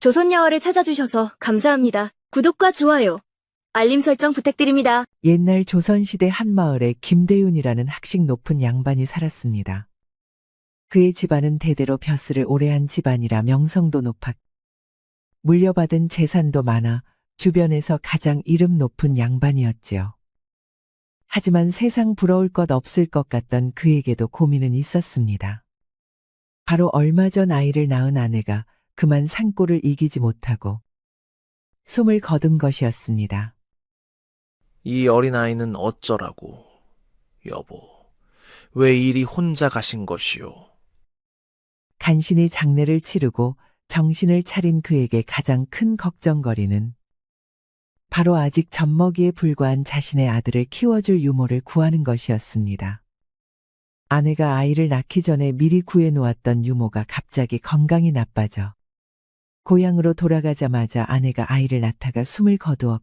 조선야화를 찾아주셔서 감사합니다. 구독과 좋아요, 알림 설정 부탁드립니다. 옛날 조선시대 한 마을에 김대윤이라는 학식 높은 양반이 살았습니다. 그의 집안은 대대로 벼슬을 오래 한 집안이라 명성도 높았. 물려받은 재산도 많아 주변에서 가장 이름 높은 양반이었지요. 하지만 세상 부러울 것 없을 것 같던 그에게도 고민은 있었습니다. 바로 얼마 전 아이를 낳은 아내가 그만 산골을 이기지 못하고 숨을 거둔 것이었습니다. 이 어린아이는 어쩌라고. 여보, 왜 이리 혼자 가신 것이오? 간신히 장례를 치르고 정신을 차린 그에게 가장 큰 걱정거리는 바로 아직 젖먹이에 불과한 자신의 아들을 키워줄 유모를 구하는 것이었습니다. 아내가 아이를 낳기 전에 미리 구해놓았던 유모가 갑자기 건강이 나빠져 고향으로 돌아가자마자 아내가 아이를 낳다가 숨을 거두었.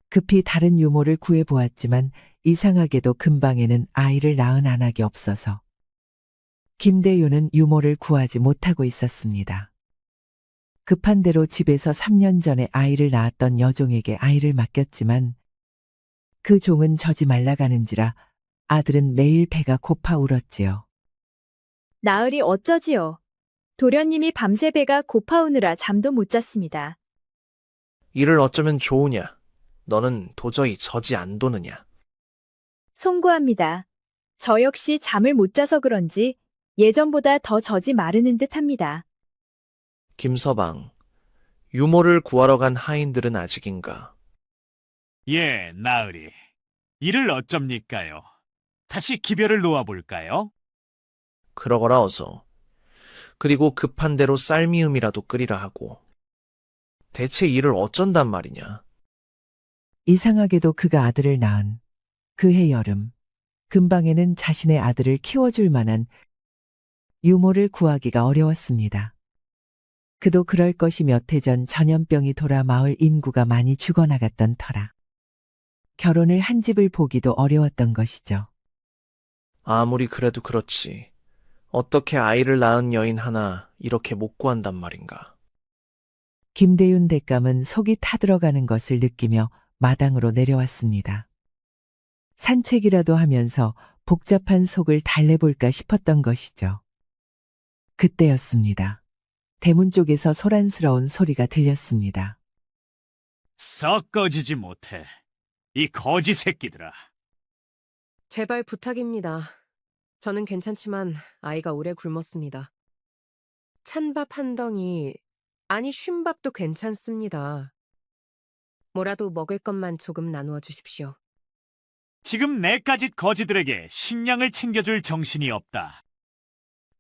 급히 다른 유모를 구해보았지만 이상하게도 근방에는 아이를 낳은 안악이 없어서 김대윤은 유모를 구하지 못하고 있었습니다. 급한 대로 집에서 3년 전에 아이를 낳았던 여종에게 아이를 맡겼지만 그 종은 젖이 말라가는지라 아들은 매일 배가 고파 울었지요. 나으리 어쩌지요. 도련님이 밤새 배가 고파오느라 잠도 못 잤습니다. 이를 어쩌면 좋으냐? 너는 도저히 젖이 안 도느냐? 송구합니다. 저 역시 잠을 못 자서 그런지 예전보다 더 젖이 마르는 듯합니다. 김서방, 유모를 구하러 간 하인들은 아직인가? 예, 나으리. 이를 어쩝니까요? 다시 기별을 놓아볼까요? 그러거라 어서. 그리고 급한 대로 쌀미음이라도 끓이라 하고. 대체 이를 어쩐단 말이냐? 이상하게도 그가 아들을 낳은 그해 여름, 근방에는 자신의 아들을 키워줄 만한 유모를 구하기가 어려웠습니다. 그도 그럴 것이 몇 해 전 전염병이 돌아 마을 인구가 많이 죽어나갔던 터라 결혼을 한 집을 보기도 어려웠던 것이죠. 아무리 그래도 그렇지. 어떻게 아이를 낳은 여인 하나 이렇게 못 구한단 말인가? 김대윤 대감은 속이 타들어가는 것을 느끼며 마당으로 내려왔습니다. 산책이라도 하면서 복잡한 속을 달래볼까 싶었던 것이죠. 그때였습니다. 대문 쪽에서 소란스러운 소리가 들렸습니다. 썩 꺼지지 못해. 이 거지 새끼들아. 제발 부탁입니다. 저는 괜찮지만 아이가 오래 굶었습니다. 찬밥 한 덩이, 아니 쉰밥도 괜찮습니다. 뭐라도 먹을 것만 조금 나누어 주십시오. 지금 내까짓 거지들에게 식량을 챙겨줄 정신이 없다.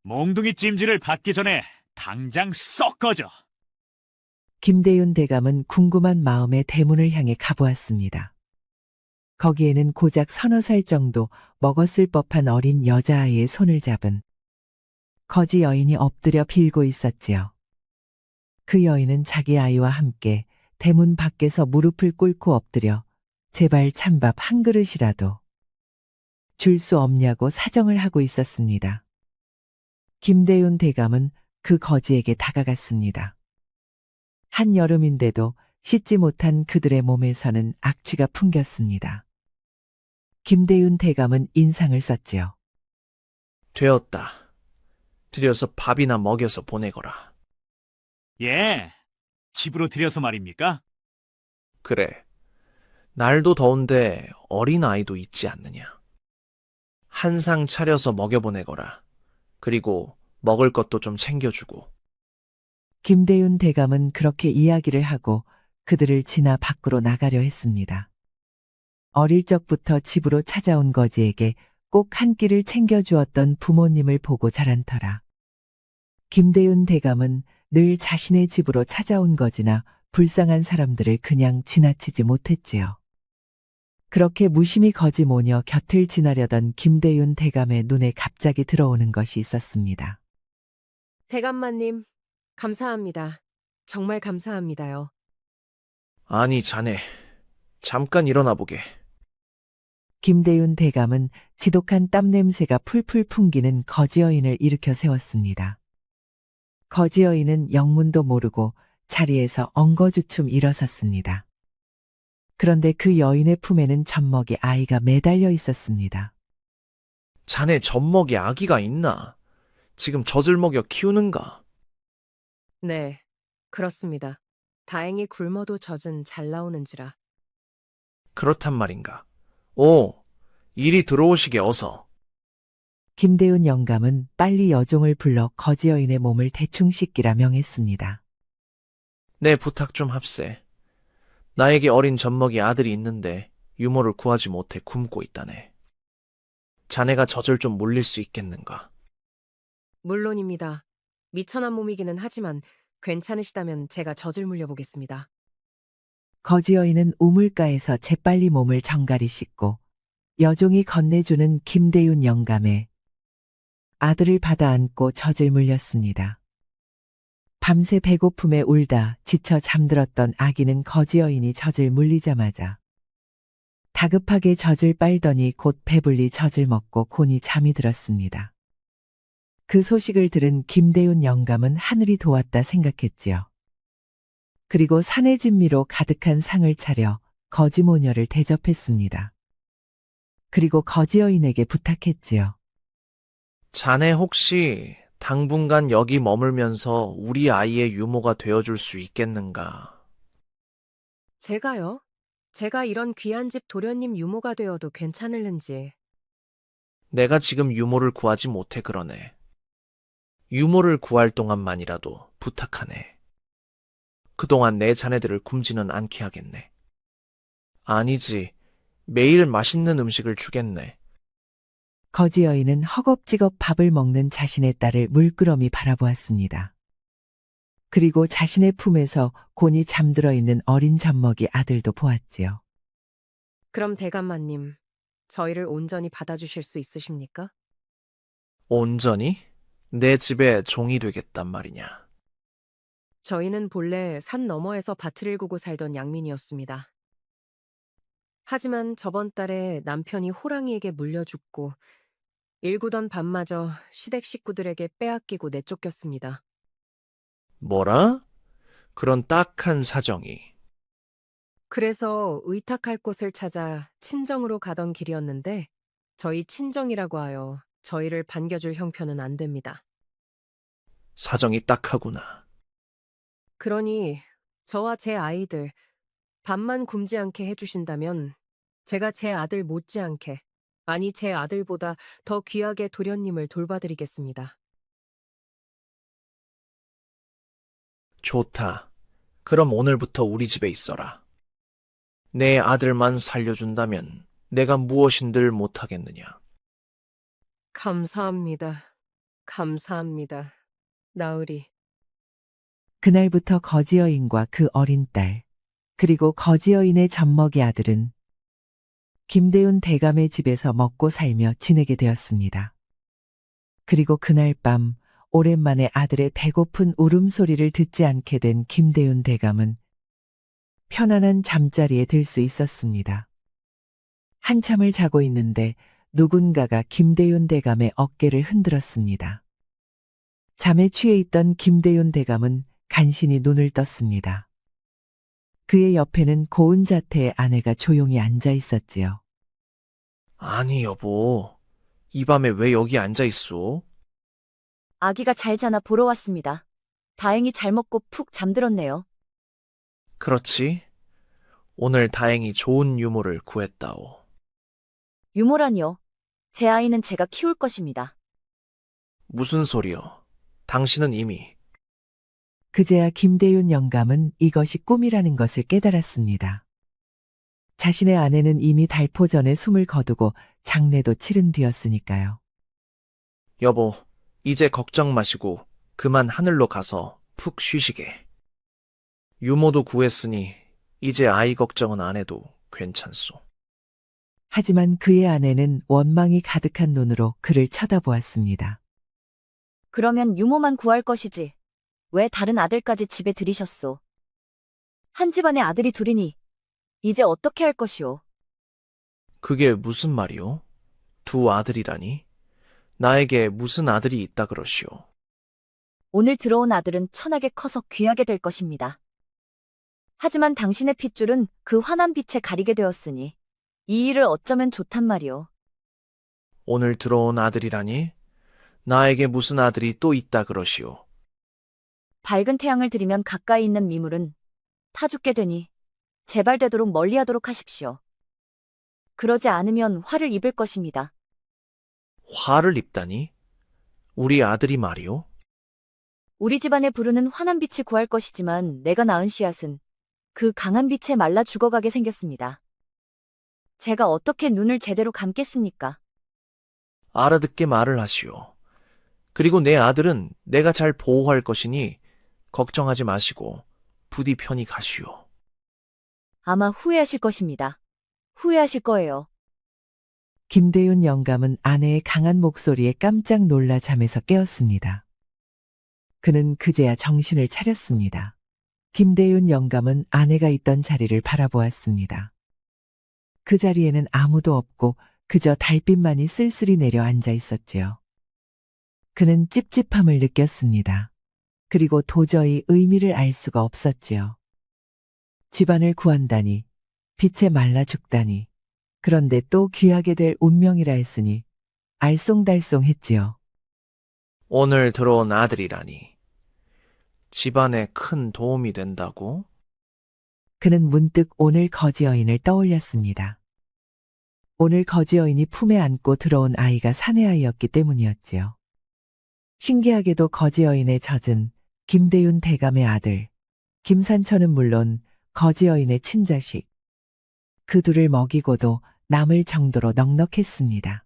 몽둥이 찜질을 받기 전에 당장 썩 꺼져. 김대윤 대감은 궁금한 마음에 대문을 향해 가보았습니다. 거기에는 고작 서너 살 정도 먹었을 법한 어린 여자아이의 손을 잡은 거지 여인이 엎드려 빌고 있었지요. 그 여인은 자기 아이와 함께 대문 밖에서 무릎을 꿇고 엎드려 제발 찬밥 한 그릇이라도 줄 수 없냐고 사정을 하고 있었습니다. 김대윤 대감은 그 거지에게 다가갔습니다. 한여름인데도 씻지 못한 그들의 몸에서는 악취가 풍겼습니다. 김대윤 대감은 인상을 썼지요. 되었다. 들여서 밥이나 먹여서 보내거라. 예, 집으로 들여서 말입니까? 그래. 날도 더운데 어린 아이도 있지 않느냐. 한 상 차려서 먹여보내거라. 그리고 먹을 것도 좀 챙겨주고. 김대윤 대감은 그렇게 이야기를 하고 그들을 지나 밖으로 나가려 했습니다. 어릴 적부터 집으로 찾아온 거지에게 꼭 한 끼를 챙겨주었던 부모님을 보고 자란 터라. 김대윤 대감은 늘 자신의 집으로 찾아온 거지나 불쌍한 사람들을 그냥 지나치지 못했지요. 그렇게 무심히 거지 모녀 곁을 지나려던 김대윤 대감의 눈에 갑자기 들어오는 것이 있었습니다. 대감마님, 감사합니다. 정말 감사합니다요. 아니, 자네. 잠깐 일어나 보게. 김대윤 대감은 지독한 땀 냄새가 풀풀 풍기는 거지 여인을 일으켜 세웠습니다. 거지 여인은 영문도 모르고 자리에서 엉거주춤 일어섰습니다. 그런데 그 여인의 품에는 젖먹이 아이가 매달려 있었습니다. 자네 젖먹이 아기가 있나? 지금 젖을 먹여 키우는가? 네, 그렇습니다. 다행히 굶어도 젖은 잘 나오는지라. 그렇단 말인가? 오, 이리 들어오시게 어서. 김대훈 영감은 빨리 여종을 불러 거지 여인의 몸을 대충 씻기라 명했습니다. 내 부탁 좀 합세. 나에게 어린 젖먹이 아들이 있는데 유모를 구하지 못해 굶고 있다네. 자네가 젖을 좀 물릴 수 있겠는가? 물론입니다. 미천한 몸이기는 하지만 괜찮으시다면 제가 젖을 물려보겠습니다. 거지 여인은 우물가에서 재빨리 몸을 정갈이 씻고 여종이 건네주는 김대훈 영감의 아들을 받아 안고 젖을 물렸습니다. 밤새 배고픔에 울다 지쳐 잠들었던 아기는 거지 여인이 젖을 물리자마자 다급하게 젖을 빨더니 곧 배불리 젖을 먹고 곤히 잠이 들었습니다. 그 소식을 들은 김대훈 영감은 하늘이 도왔다 생각했지요. 그리고 산의 진미로 가득한 상을 차려 거지 모녀를 대접했습니다. 그리고 거지 여인에게 부탁했지요. 자네 혹시 당분간 여기 머물면서 우리 아이의 유모가 되어줄 수 있겠는가? 제가요? 제가 이런 귀한 집 도련님 유모가 되어도 괜찮을는지. 내가 지금 유모를 구하지 못해 그러네. 유모를 구할 동안만이라도 부탁하네. 그동안 내 자네들을 굶지는 않게 하겠네. 아니지, 매일 맛있는 음식을 주겠네. 거지 여인은 허겁지겁 밥을 먹는 자신의 딸을 물끄러미 바라보았습니다. 그리고 자신의 품에서 곤히 잠들어 있는 어린 젖먹이 아들도 보았지요. 그럼 대감마님, 저희를 온전히 받아주실 수 있으십니까? 온전히 내 집에 종이 되겠단 말이냐. 저희는 본래 산 너머에서 밭을 일구고 살던 양민이었습니다. 하지만 저번 달에 남편이 호랑이에게 물려 죽고 일구던 밭마저 시댁 식구들에게 빼앗기고 내쫓겼습니다. 뭐라? 그런 딱한 사정이. 그래서 의탁할 곳을 찾아 친정으로 가던 길이었는데 저희 친정이라고 하여 저희를 반겨줄 형편은 안 됩니다. 사정이 딱하구나. 그러니 저와 제 아이들 밥만 굶지 않게 해주신다면 제가 제 아들 못지않게, 아니 제 아들보다 더 귀하게 도련님을 돌봐드리겠습니다. 좋다. 그럼 오늘부터 우리 집에 있어라. 내 아들만 살려준다면 내가 무엇인들 못하겠느냐. 감사합니다. 감사합니다. 나으리. 그날부터 거지 여인과 그 어린 딸, 그리고 거지 여인의 젖먹이 아들은 김대훈 대감의 집에서 먹고 살며 지내게 되었습니다. 그리고 그날 밤 오랜만에 아들의 배고픈 울음소리를 듣지 않게 된 김대훈 대감은 편안한 잠자리에 들 수 있었습니다. 한참을 자고 있는데 누군가가 김대훈 대감의 어깨를 흔들었습니다. 잠에 취해 있던 김대훈 대감은 간신히 눈을 떴습니다. 그의 옆에는 고운 자태의 아내가 조용히 앉아 있었지요. 아니 여보, 이 밤에 왜 여기 앉아 있소? 아기가 잘 자나 보러 왔습니다. 다행히 잘 먹고 푹 잠들었네요. 그렇지. 오늘 다행히 좋은 유모를 구했다오. 유모라니요. 제 아이는 제가 키울 것입니다. 무슨 소리요? 당신은 이미 그제야 김대윤 영감은 이것이 꿈이라는 것을 깨달았습니다. 자신의 아내는 이미 달포 전에 숨을 거두고 장례도 치른 뒤였으니까요. 여보, 이제 걱정 마시고 그만 하늘로 가서 푹 쉬시게. 유모도 구했으니 이제 아이 걱정은 안 해도 괜찮소. 하지만 그의 아내는 원망이 가득한 눈으로 그를 쳐다보았습니다. 그러면 유모만 구할 것이지. 왜 다른 아들까지 집에 들이셨소? 한 집안에 아들이 둘이니 이제 어떻게 할 것이오? 그게 무슨 말이오? 두 아들이라니? 나에게 무슨 아들이 있다 그러시오? 오늘 들어온 아들은 천하게 커서 귀하게 될 것입니다. 하지만 당신의 핏줄은 그 환한 빛에 가리게 되었으니 이 일을 어쩌면 좋단 말이오. 오늘 들어온 아들이라니? 나에게 무슨 아들이 또 있다 그러시오. 밝은 태양을 들이면 가까이 있는 미물은 타 죽게 되니 제발 되도록 멀리하도록 하십시오. 그러지 않으면 화를 입을 것입니다. 화를 입다니? 우리 아들이 말이오? 우리 집안에 부르는 환한 빛을 구할 것이지만 내가 낳은 씨앗은 그 강한 빛에 말라 죽어가게 생겼습니다. 제가 어떻게 눈을 제대로 감겠습니까? 알아듣게 말을 하시오. 그리고 내 아들은 내가 잘 보호할 것이니 걱정하지 마시고 부디 편히 가시오. 아마 후회하실 것입니다. 후회하실 거예요. 김대윤 영감은 아내의 강한 목소리에 깜짝 놀라 잠에서 깨었습니다. 그는 그제야 정신을 차렸습니다. 김대윤 영감은 아내가 있던 자리를 바라보았습니다. 그 자리에는 아무도 없고 그저 달빛만이 쓸쓸히 내려 앉아 있었지요. 그는 찝찝함을 느꼈습니다. 그리고 도저히 의미를 알 수가 없었지요. 집안을 구한다니, 빛에 말라 죽다니, 그런데 또 귀하게 될 운명이라 했으니 알쏭달쏭했지요. 오늘 들어온 아들이라니. 집안에 큰 도움이 된다고? 그는 문득 오늘 거지 여인을 떠올렸습니다. 오늘 거지 여인이 품에 안고 들어온 아이가 사내 아이였기 때문이었지요. 신기하게도 거지 여인의 젖은 김대윤 대감의 아들, 김산천은 물론 거지 여인의 친자식. 그 둘을 먹이고도 남을 정도로 넉넉했습니다.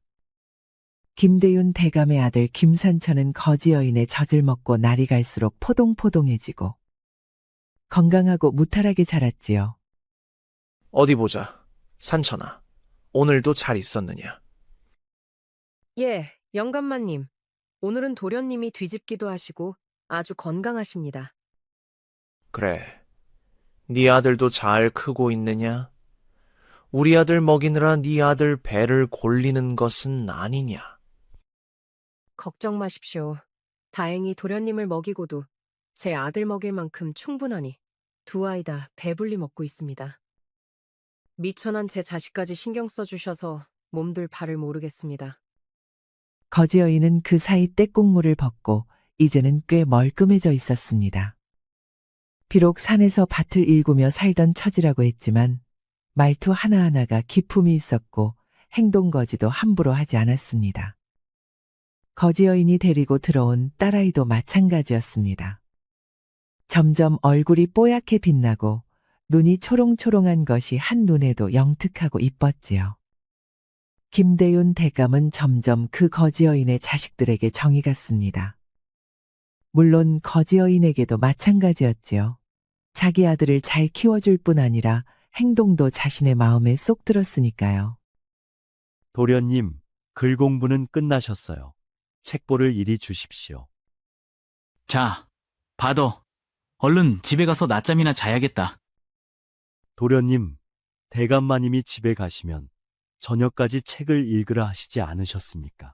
김대윤 대감의 아들 김산천은 거지 여인의 젖을 먹고 날이 갈수록 포동포동해지고 건강하고 무탈하게 자랐지요. 어디 보자. 산천아, 오늘도 잘 있었느냐? 예, 영감마님. 오늘은 도련님이 뒤집기도 하시고 아주 건강하십니다. 그래. 네 아들도 잘 크고 있느냐? 우리 아들 먹이느라 네 아들 배를 골리는 것은 아니냐? 걱정 마십시오. 다행히 도련님을 먹이고도 제 아들 먹일 만큼 충분하니 두 아이 다 배불리 먹고 있습니다. 미천한 제 자식까지 신경 써주셔서 몸둘 바를 모르겠습니다. 거지 여인은 그 사이 떼국물을 벗고 이제는 꽤 멀끔해져 있었습니다. 비록 산에서 밭을 일구며 살던 처지라고 했지만 말투 하나하나가 기품이 있었고 행동거지도 함부로 하지 않았습니다. 거지 여인이 데리고 들어온 딸아이도 마찬가지였습니다. 점점 얼굴이 뽀얗게 빛나고 눈이 초롱초롱한 것이 한눈에도 영특하고 이뻤지요. 김대윤 대감은 점점 그 거지 여인의 자식들에게 정이 갔습니다. 물론 거지 여인에게도 마찬가지였지요. 자기 아들을 잘 키워줄 뿐 아니라 행동도 자신의 마음에 쏙 들었으니까요. 도련님, 글 공부는 끝나셨어요. 책보를 이리 주십시오. 자, 받어. 얼른 집에 가서 낮잠이나 자야겠다. 도련님, 대감마님이 집에 가시면 저녁까지 책을 읽으라 하시지 않으셨습니까?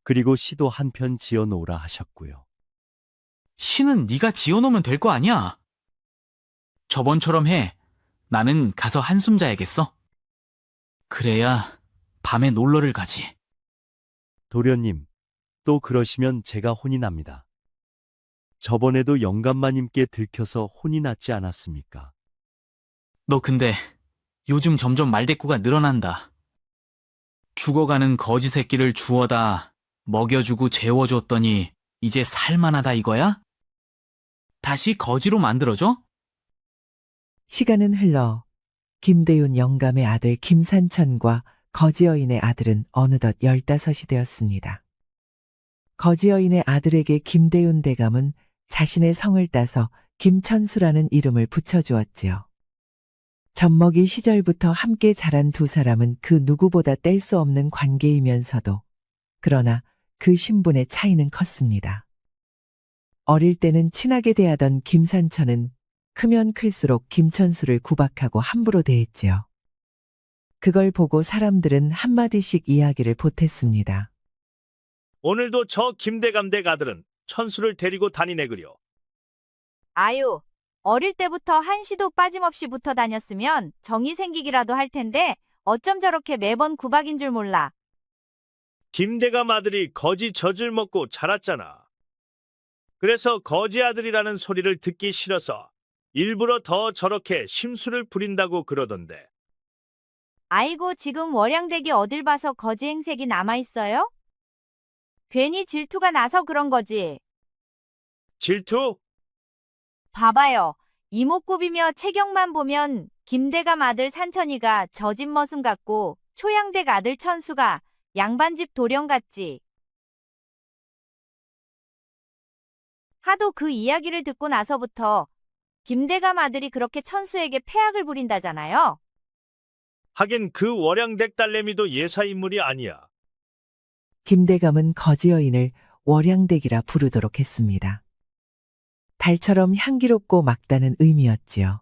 그리고 시도 한 편 지어 놓으라 하셨고요. 시는 네가 지어놓으면 될 거 아니야. 저번처럼 해. 나는 가서 한숨 자야겠어. 그래야 밤에 놀러를 가지. 도련님, 또 그러시면 제가 혼이 납니다. 저번에도 영감마님께 들켜서 혼이 났지 않았습니까? 너 근데 요즘 점점 말대꾸가 늘어난다. 죽어가는 거지 새끼를 주워다 먹여주고 재워줬더니 이제 살만하다 이거야? 다시 거지로 만들어줘? 시간은 흘러 김대윤 영감의 아들 김산천과 거지 여인의 아들은 어느덧 15이 되었습니다. 거지 여인의 아들에게 김대윤 대감은 자신의 성을 따서 김천수라는 이름을 붙여주었지요. 젖먹이 시절부터 함께 자란 두 사람은 그 누구보다 뗄 수 없는 관계이면서도 그러나 그 신분의 차이는 컸습니다. 어릴 때는 친하게 대하던 김산천은 크면 클수록 김천수를 구박하고 함부로 대했지요. 그걸 보고 사람들은 한마디씩 이야기를 보탰습니다. 오늘도 저 김대감 댁 아들은 천수를 데리고 다니네 그려. 아유, 어릴 때부터 한시도 빠짐없이 붙어 다녔으면 정이 생기기라도 할 텐데 어쩜 저렇게 매번 구박인 줄 몰라. 김대감 아들이 거지 젖을 먹고 자랐잖아. 그래서 거지 아들이라는 소리를 듣기 싫어서 일부러 더 저렇게 심술을 부린다고 그러던데. 아이고, 지금 월양댁이 어딜 봐서 거지 행색이 남아있어요? 괜히 질투가 나서 그런 거지. 질투? 봐봐요. 이목구비며 체격만 보면 김대감 아들 산천이가 저집 머슴 같고 초양댁 아들 천수가 양반집 도령 같지. 하도 그 이야기를 듣고 나서부터 김대감 아들이 그렇게 천수에게 패악을 부린다잖아요. 하긴 그 월양댁 딸내미도 예사 인물이 아니야. 김대감은 거지 여인을 월양댁이라 부르도록 했습니다. 달처럼 향기롭고 막다는 의미였지요.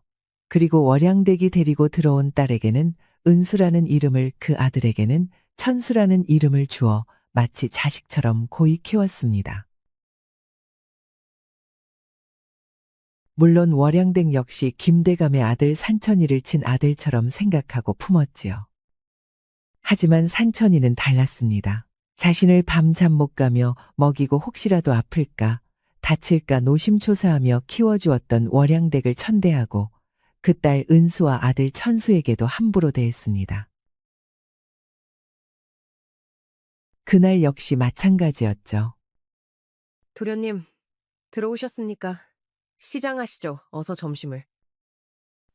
그리고 월양댁이 데리고 들어온 딸에게는 은수라는 이름을, 그 아들에게는 천수라는 이름을 주어 마치 자식처럼 고이 키웠습니다. 물론 월양댁 역시 김대감의 아들 산천이를 친 아들처럼 생각하고 품었지요. 하지만 산천이는 달랐습니다. 자신을 밤 잠 못 가며 먹이고 혹시라도 아플까, 다칠까 노심초사하며 키워주었던 월양댁을 천대하고 그 딸 은수와 아들 천수에게도 함부로 대했습니다. 그날 역시 마찬가지였죠. 도련님, 들어오셨습니까? 시장하시죠. 어서 점심을.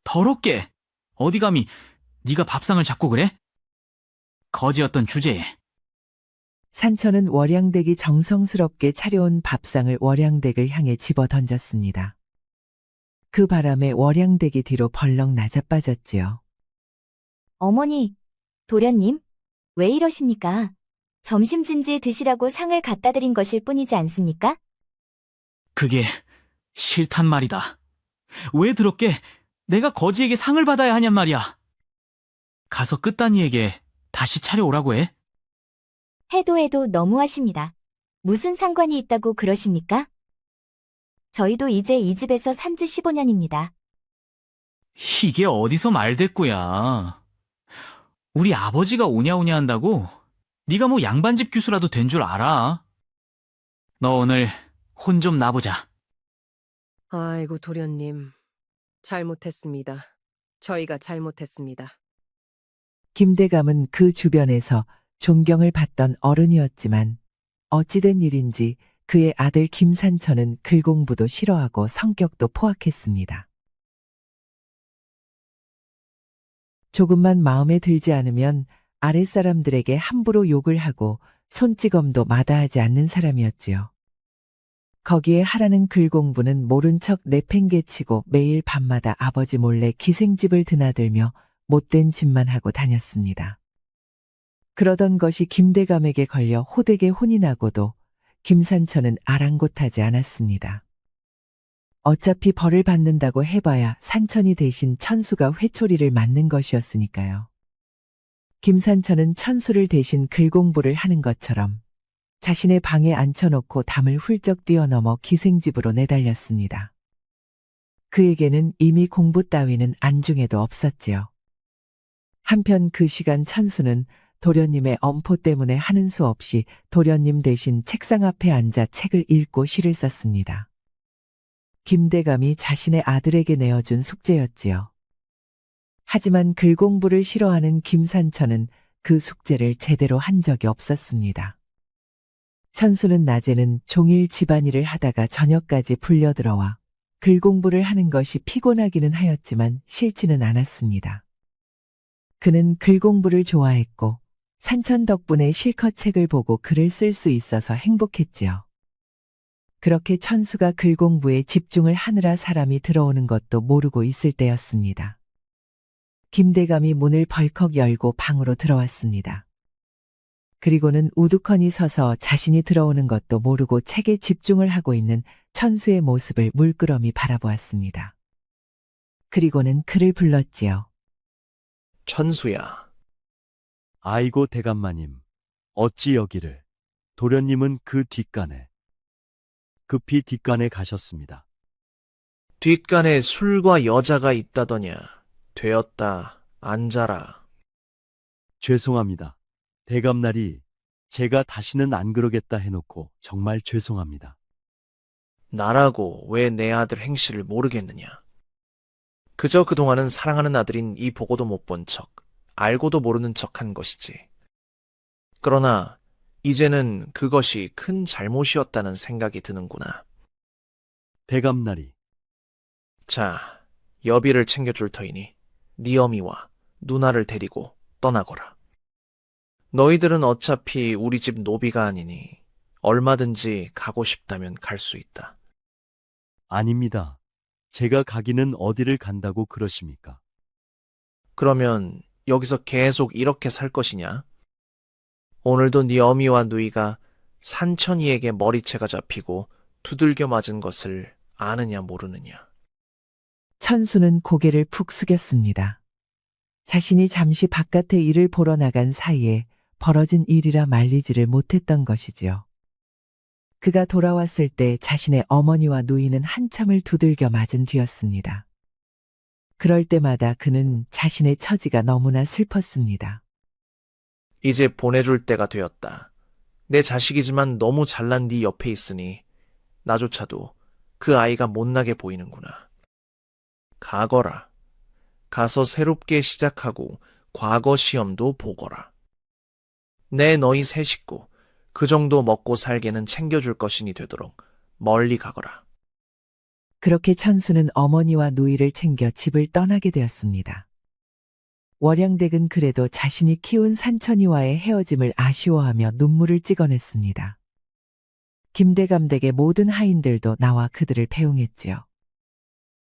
더럽게! 어디 감히 네가 밥상을 잡고 그래? 거지였던 주제에. 산천은 월양댁이 정성스럽게 차려온 밥상을 월양댁을 향해 집어 던졌습니다. 그 바람에 월양댁이 뒤로 벌렁 나자빠졌지요. 어머니, 도련님, 왜 이러십니까? 점심 진지 드시라고 상을 갖다 드린 것일 뿐이지 않습니까? 그게 싫단 말이다. 왜 더럽게 내가 거지에게 상을 받아야 하냔 말이야. 가서 끝단이에게 다시 차려오라고 해. 해도 너무하십니다. 무슨 상관이 있다고 그러십니까? 저희도 이제 이 집에서 산 지 15년입니다. 이게 어디서 말대꾸야. 우리 아버지가 오냐오냐 한다고 네가 뭐 양반집 규수라도 된 줄 알아. 너 오늘 혼 좀 나보자. 아이고, 도련님. 잘못했습니다. 저희가 잘못했습니다. 김대감은 그 주변에서 존경을 받던 어른이었지만 어찌된 일인지 그의 아들 김산천은 글 공부도 싫어하고 성격도 포악했습니다. 조금만 마음에 들지 않으면 아랫사람들에게 함부로 욕을 하고 손찌검도 마다하지 않는 사람이었지요. 거기에 하라는 글 공부는 모른 척 내팽개치고 매일 밤마다 아버지 몰래 기생집을 드나들며 못된 짓만 하고 다녔습니다. 그러던 것이 김대감에게 걸려 호되게 혼이 나고도 김산천은 아랑곳하지 않았습니다. 어차피 벌을 받는다고 해봐야 산천이 대신 천수가 회초리를 맞는 것이었으니까요. 김산천은 천수를 대신 글 공부를 하는 것처럼 자신의 방에 앉혀놓고 담을 훌쩍 뛰어넘어 기생집으로 내달렸습니다. 그에게는 이미 공부 따위는 안중에도 없었지요. 한편 그 시간 천수는 도련님의 엄포 때문에 하는 수 없이 도련님 대신 책상 앞에 앉아 책을 읽고 시를 썼습니다. 김대감이 자신의 아들에게 내어준 숙제였지요. 하지만 글 공부를 싫어하는 김산천은 그 숙제를 제대로 한 적이 없었습니다. 천수는 낮에는 종일 집안일을 하다가 저녁까지 불려들어와 글 공부를 하는 것이 피곤하기는 하였지만 싫지는 않았습니다. 그는 글 공부를 좋아했고 산천 덕분에 실컷 책을 보고 글을 쓸 수 있어서 행복했지요. 그렇게 천수가 글 공부에 집중을 하느라 사람이 들어오는 것도 모르고 있을 때였습니다. 김대감이 문을 벌컥 열고 방으로 들어왔습니다. 그리고는 우두커니 서서 자신이 들어오는 것도 모르고 책에 집중을 하고 있는 천수의 모습을 물끄러미 바라보았습니다. 그리고는 그를 불렀지요. 천수야. 아이고 대감마님, 어찌 여기를. 도련님은 그 뒷간에. 급히 뒷간에 가셨습니다. 뒷간에 술과 여자가 있다더냐. 되었다. 앉아라. 죄송합니다. 대감날이 제가 다시는 안 그러겠다 해놓고 정말 죄송합니다. 나라고 왜 내 아들 행실을 모르겠느냐. 그저 그동안은 사랑하는 아들인 이 보고도 못 본 척, 알고도 모르는 척 한 것이지. 그러나 이제는 그것이 큰 잘못이었다는 생각이 드는구나. 대감날이 자, 여비를 챙겨줄 터이니 네 어미와 누나를 데리고 떠나거라. 너희들은 어차피 우리 집 노비가 아니니 얼마든지 가고 싶다면 갈 수 있다. 아닙니다. 제가 가기는 어디를 간다고 그러십니까? 그러면 여기서 계속 이렇게 살 것이냐? 오늘도 네 어미와 누이가 산천이에게 머리채가 잡히고 두들겨 맞은 것을 아느냐 모르느냐. 천수는 고개를 푹 숙였습니다. 자신이 잠시 바깥에 일을 보러 나간 사이에 벌어진 일이라 말리지를 못했던 것이지요. 그가 돌아왔을 때 자신의 어머니와 누이는 한참을 두들겨 맞은 뒤였습니다. 그럴 때마다 그는 자신의 처지가 너무나 슬펐습니다. 이제 보내줄 때가 되었다. 내 자식이지만 너무 잘난 네 옆에 있으니 나조차도 그 아이가 못나게 보이는구나. 가거라. 가서 새롭게 시작하고 과거 시험도 보거라. 내 너희 세 식구 그 정도 먹고 살게는 챙겨줄 것이니 되도록 멀리 가거라. 그렇게 천수는 어머니와 누이를 챙겨 집을 떠나게 되었습니다. 월양댁은 그래도 자신이 키운 산천이와의 헤어짐을 아쉬워하며 눈물을 찍어냈습니다. 김대감댁의 모든 하인들도 나와 그들을 배웅했지요.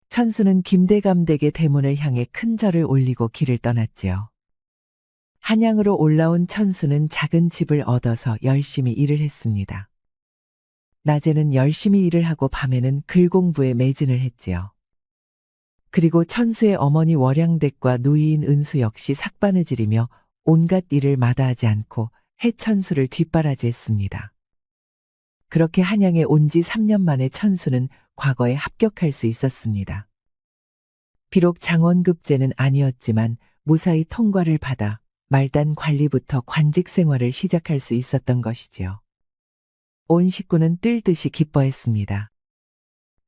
천수는 김대감댁의 대문을 향해 큰 절을 올리고 길을 떠났지요. 한양으로 올라온 천수는 작은 집을 얻어서 열심히 일을 했습니다. 낮에는 열심히 일을 하고 밤에는 글 공부에 매진을 했지요. 그리고 천수의 어머니 월양댁과 누이인 은수 역시 삭바느질이며 온갖 일을 마다하지 않고 해천수를 뒷바라지했습니다. 그렇게 한양에 온 지 3년 만에 천수는 과거에 합격할 수 있었습니다. 비록 장원급제는 아니었지만 무사히 통과를 받아 말단 관리부터 관직 생활을 시작할 수 있었던 것이지요. 온 식구는 뜰듯이 기뻐했습니다.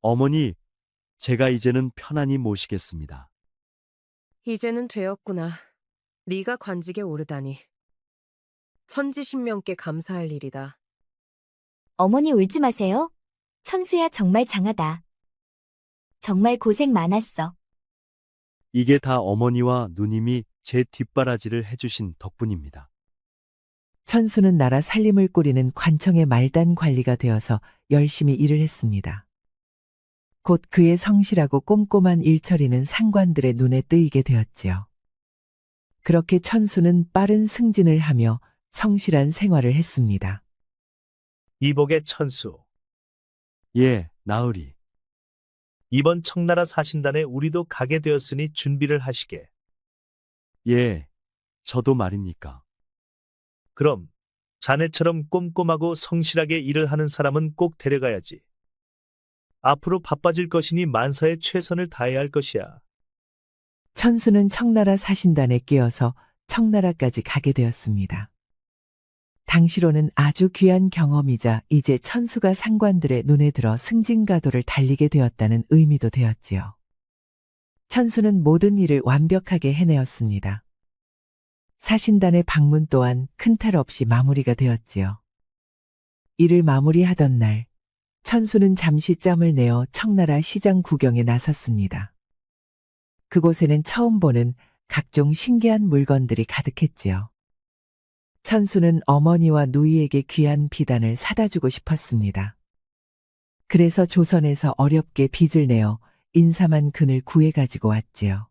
어머니, 제가 이제는 편안히 모시겠습니다. 이제는 되었구나. 네가 관직에 오르다니. 천지신명께 감사할 일이다. 어머니 울지 마세요. 천수야 정말 장하다. 정말 고생 많았어. 이게 다 어머니와 누님이 제 뒷바라지를 해주신 덕분입니다. 천수는 나라 살림을 꾸리는 관청의 말단 관리가 되어서 열심히 일을 했습니다. 곧 그의 성실하고 꼼꼼한 일처리는 상관들의 눈에 뜨이게 되었지요. 그렇게 천수는 빠른 승진을 하며 성실한 생활을 했습니다. 이복의 천수. 예, 나으리. 이번 청나라 사신단에 우리도 가게 되었으니 준비를 하시게. 예, 저도 말입니까. 그럼 자네처럼 꼼꼼하고 성실하게 일을 하는 사람은 꼭 데려가야지. 앞으로 바빠질 것이니 만사에 최선을 다해야 할 것이야. 천수는 청나라 사신단에 끼어서 청나라까지 가게 되었습니다. 당시로는 아주 귀한 경험이자 이제 천수가 상관들의 눈에 들어 승진가도를 달리게 되었다는 의미도 되었지요. 천수는 모든 일을 완벽하게 해내었습니다. 사신단의 방문 또한 큰 탈 없이 마무리가 되었지요. 일을 마무리하던 날, 천수는 잠시 짬을 내어 청나라 시장 구경에 나섰습니다. 그곳에는 처음 보는 각종 신기한 물건들이 가득했지요. 천수는 어머니와 누이에게 귀한 비단을 사다 주고 싶었습니다. 그래서 조선에서 어렵게 빚을 내어 인삼한 근을 구해 가지고 왔지요.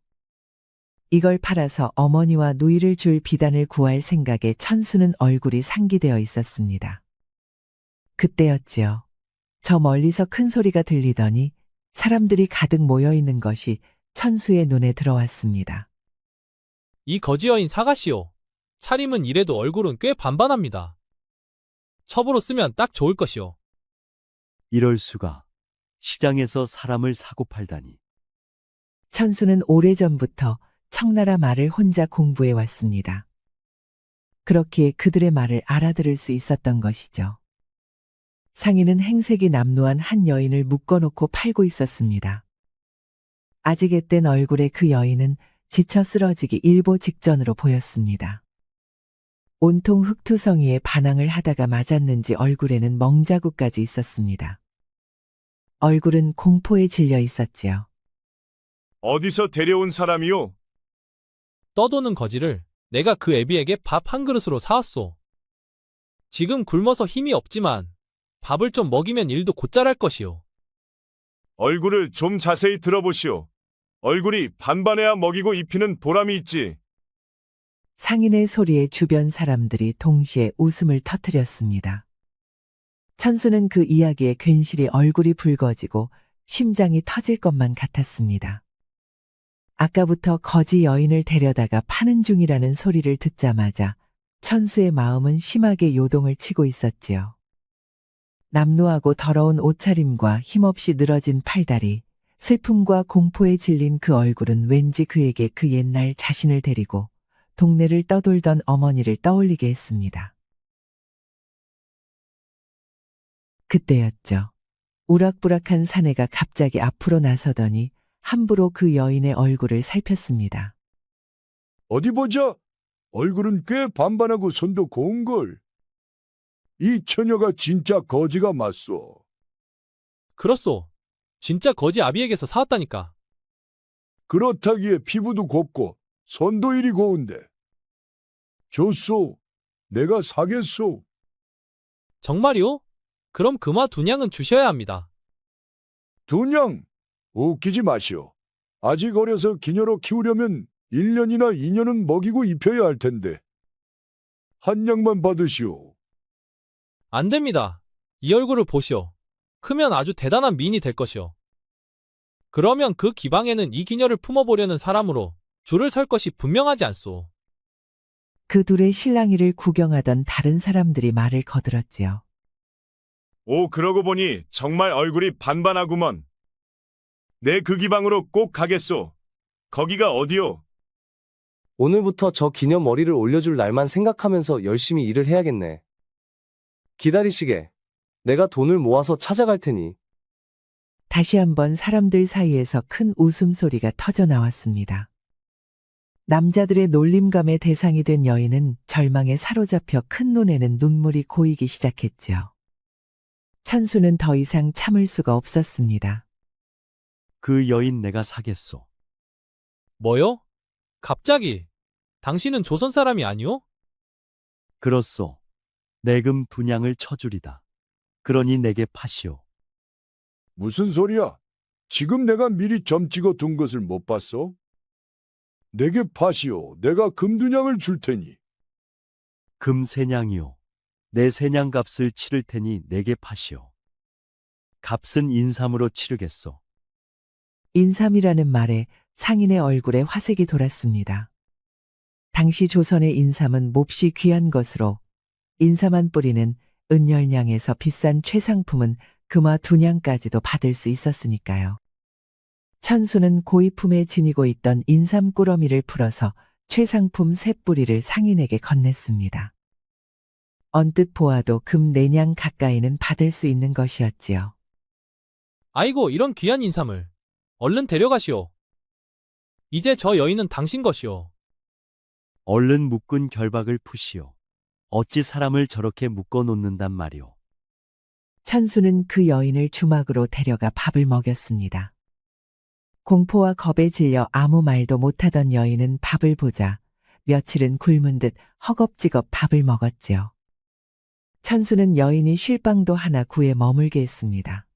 이걸 팔아서 어머니와 누이를 줄 비단을 구할 생각에 천수는 얼굴이 상기되어 있었습니다. 그때였지요. 저 멀리서 큰 소리가 들리더니 사람들이 가득 모여 있는 것이 천수의 눈에 들어왔습니다. 이 거지 여인 사가시오. 차림은 이래도 얼굴은 꽤 반반합니다. 첩으로 쓰면 딱 좋을 것이오. 이럴 수가. 시장에서 사람을 사고 팔다니. 천수는 오래전부터 청나라 말을 혼자 공부해 왔습니다. 그렇기에 그들의 말을 알아들을 수 있었던 것이죠. 상인은 행색이 남루한 한 여인을 묶어놓고 팔고 있었습니다. 아직 앳된 얼굴의 그 여인은 지쳐 쓰러지기 일보 직전으로 보였습니다. 온통 흙투성이에 반항을 하다가 맞았는지 얼굴에는 멍자국까지 있었습니다. 얼굴은 공포에 질려 있었지요. 어디서 데려온 사람이요? 떠도는 거지를 내가 그 애비에게 밥 한 그릇으로 사왔소. 지금 굶어서 힘이 없지만 밥을 좀 먹이면 일도 곧잘 할 것이오. 얼굴을 좀 자세히 들어보시오. 얼굴이 반반해야 먹이고 입히는 보람이 있지. 상인의 소리에 주변 사람들이 동시에 웃음을 터뜨렸습니다. 천수는 그 이야기에 괜시리 얼굴이 붉어지고 심장이 터질 것만 같았습니다. 아까부터 거지 여인을 데려다가 파는 중이라는 소리를 듣자마자 천수의 마음은 심하게 요동을 치고 있었지요. 남루하고 더러운 옷차림과 힘없이 늘어진 팔다리, 슬픔과 공포에 질린 그 얼굴은 왠지 그에게 그 옛날 자신을 데리고 동네를 떠돌던 어머니를 떠올리게 했습니다. 그때였죠. 우락부락한 사내가 갑자기 앞으로 나서더니 함부로 그 여인의 얼굴을 살폈습니다. 어디 보자. 얼굴은 꽤 반반하고 손도 고운걸. 이 처녀가 진짜 거지가 맞소. 그렇소. 진짜 거지 아비에게서 사왔다니까. 그렇다기에 피부도 곱고 손도 이리 고운데. 좋소. 내가 사겠소. 정말이오? 그럼 금화 2냥은 주셔야 합니다. 2냥? 웃기지 마시오. 아직 어려서 기녀로 키우려면 1년이나 2년은 먹이고 입혀야 할 텐데. 한 냥만 받으시오. 안 됩니다. 이 얼굴을 보시오. 크면 아주 대단한 미인이 될 것이오. 그러면 그 기방에는 이 기녀를 품어보려는 사람으로 줄을 설 것이 분명하지 않소. 그 둘의 실랑이를 구경하던 다른 사람들이 말을 거들었지요. 오, 그러고 보니 정말 얼굴이 반반하구먼. 내 그 기방으로 꼭 가겠소. 거기가 어디요? 오늘부터 저 기녀 머리를 올려줄 날만 생각하면서 열심히 일을 해야겠네. 기다리시게. 내가 돈을 모아서 찾아갈 테니. 다시 한번 사람들 사이에서 큰 웃음소리가 터져 나왔습니다. 남자들의 놀림감의 대상이 된 여인은 절망에 사로잡혀 큰 눈에는 눈물이 고이기 시작했지요. 천수는 더 이상 참을 수가 없었습니다. 그 여인 내가 사겠소. 뭐요? 갑자기? 당신은 조선 사람이 아니오? 그렇소. 내금 2냥을 쳐주리다. 그러니 내게 파시오. 무슨 소리야? 지금 내가 미리 점 찍어 둔 것을 못 봤어? 내게 파시오. 내가 금 2냥을 줄 테니. 금 3냥이요. 내 3냥 값을 치를 테니 내게 파시오. 값은 인삼으로 치르겠소. 인삼이라는 말에 상인의 얼굴에 화색이 돌았습니다. 당시 조선의 인삼은 몹시 귀한 것으로 인삼 한 뿌리는 은열냥에서 비싼 최상품은 금화 2냥까지도 받을 수 있었으니까요. 천수는 고이품에 지니고 있던 인삼 꾸러미를 풀어서 최상품 3뿌리를 상인에게 건넸습니다. 언뜻 보아도 금 4냥 가까이는 받을 수 있는 것이었지요. 아이고, 이런 귀한 인삼을. 얼른 데려가시오. 이제 저 여인은 당신 것이오. 얼른 묶은 결박을 푸시오. 어찌 사람을 저렇게 묶어 놓는단 말이오. 천수는 그 여인을 주막으로 데려가 밥을 먹였습니다. 공포와 겁에 질려 아무 말도 못하던 여인은 밥을 보자 며칠은 굶은 듯 허겁지겁 밥을 먹었지요. 천수는 여인이 쉴 방도 하나 구해 머물게 했습니다.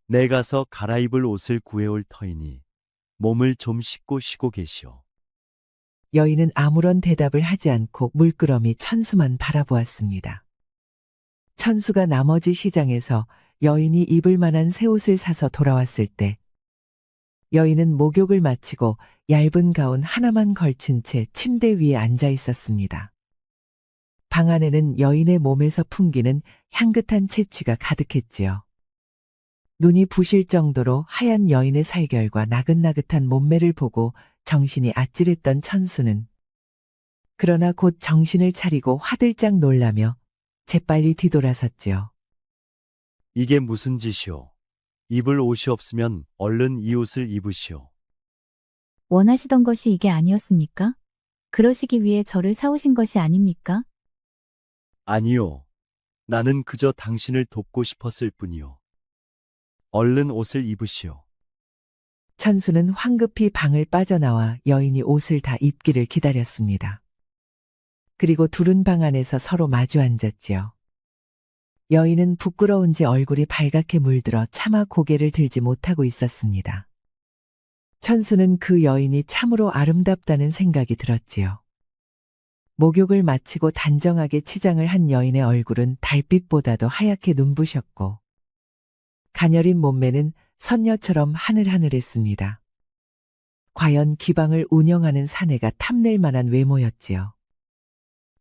내 가서 갈아입을 옷을 구해올 터이니 몸을 좀 씻고 쉬고 계시오. 여인은 아무런 대답을 하지 않고 물끄러미 천수만 바라보았습니다. 천수가 나머지 시장에서 여인이 입을 만한 새 옷을 사서 돌아왔을 때 여인은 목욕을 마치고 얇은 가운 하나만 걸친 채 침대 위에 앉아 있었습니다. 방 안에는 여인의 몸에서 풍기는 향긋한 채취가 가득했지요. 눈이 부실 정도로 하얀 여인의 살결과 나긋나긋한 몸매를 보고 정신이 아찔했던 천수는 그러나 곧 정신을 차리고 화들짝 놀라며 재빨리 뒤돌아섰지요. 이게 무슨 짓이오? 입을 옷이 없으면 얼른 이 옷을 입으시오. 원하시던 것이 이게 아니었습니까? 그러시기 위해 저를 사오신 것이 아닙니까? 아니요. 나는 그저 당신을 돕고 싶었을 뿐이요. 얼른 옷을 입으시오. 천수는 황급히 방을 빠져나와 여인이 옷을 다 입기를 기다렸습니다. 그리고 둘은 방 안에서 서로 마주 앉았지요. 여인은 부끄러운지 얼굴이 발갛게 물들어 차마 고개를 들지 못하고 있었습니다. 천수는 그 여인이 참으로 아름답다는 생각이 들었지요. 목욕을 마치고 단정하게 치장을 한 여인의 얼굴은 달빛보다도 하얗게 눈부셨고 가녀린 몸매는 선녀처럼 하늘하늘했습니다. 과연 기방을 운영하는 사내가 탐낼 만한 외모였지요.